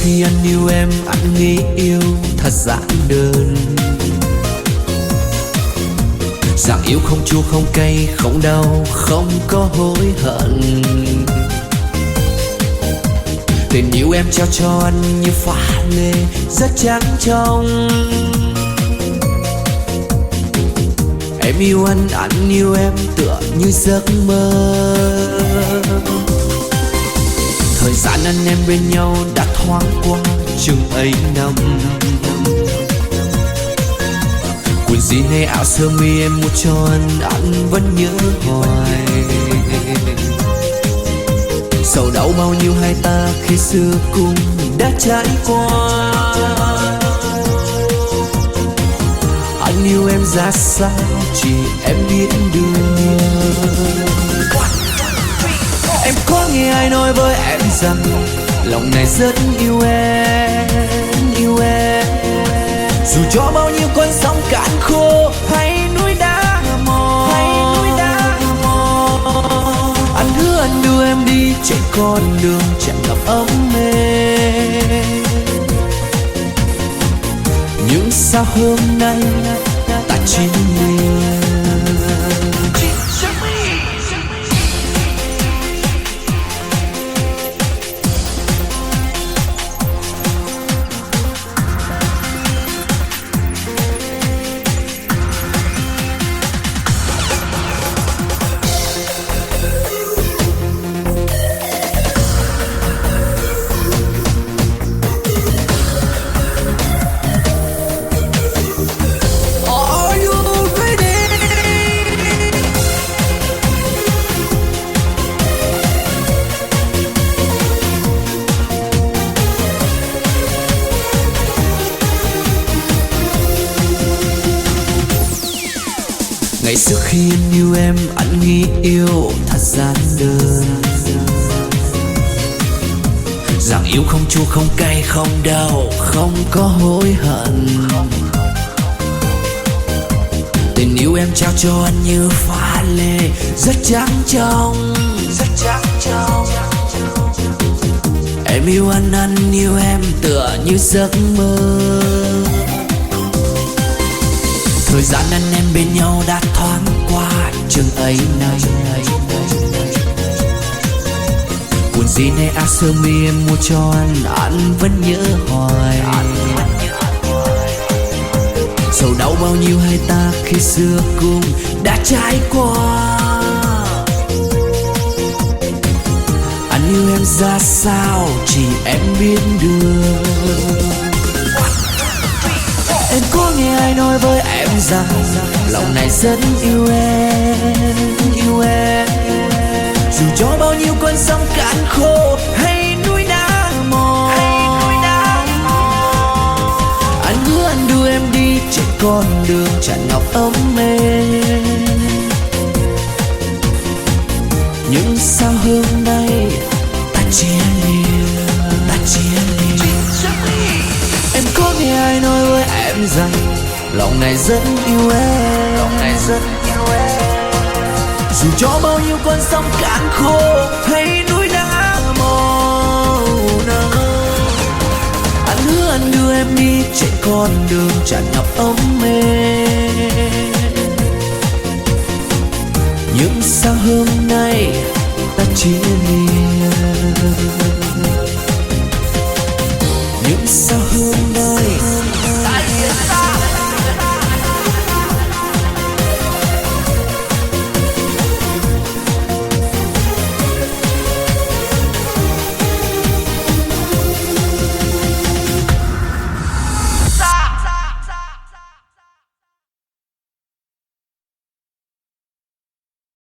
khi anh yêu em, anh nghĩ yêu thật giản đơn. Rằng yêu không chua không cay không đau, không có hối hận. Tình yêu em trao cho anh như pha lê rất trắng trong. Em yêu anh yêu em tựa như giấc mơ. Thời gian anh em bên nhau đã thoáng qua chừng ấy năm. Quần jean hay áo sơ mi em mua cho anh vẫn nhớ hoài. Sầu đau bao nhiêu hai ta khi xưa cùng đã trải qua. Anh yêu em ra sao chỉ em biết được. Em có nghe ai nói với em rằng lòng này rất yêu em, yêu em. Dù cho bao nhiêu con sóng cạn khô hay núi đá mòn, anh hứa anh đưa em đi trên con đường chẳng gặp ấm êm. Nhưng sao hôm nay ta chia lìa. Ngày trước khi anh yêu em, anh nghĩ yêu thật giản đơn. Rằng yêu không chua không cay không đau, không có hối hận. Tình yêu em trao cho anh như pha lê rất trắng trong. Em yêu anh yêu em tựa như giấc mơ. Thời gian anh em bên nhau đã thoáng qua chừng ấy năm. Quần jean hay áo sơ mi em mua cho anh vẫn nhớ hoài. Sầu đau bao nhiêu hai ta khi xưa cùng đã trải qua. Anh yêu em ra sao chỉ em biết được. Em có nghe ai nói với em rằng lòng này rất yêu em, yêu em. Dù cho bao nhiêu con sông cạn khô hay núi đá mòn, anh hứa anh đưa em đi trên con đường tràn ngọc ấm êm. Nhưng sao hôm nay ta chia lìa, ta chia lìa. Em có nghe ai nói với em rằng lòng này rất yêu em, lòng này rất yêu em. Dù cho bao nhiêu con sông cạn khô hay núi đá mòn, anh hứa anh đưa em đi trên con đường tràn ngập ấm êm. Nhưng sao hôm nay ta chia lìa.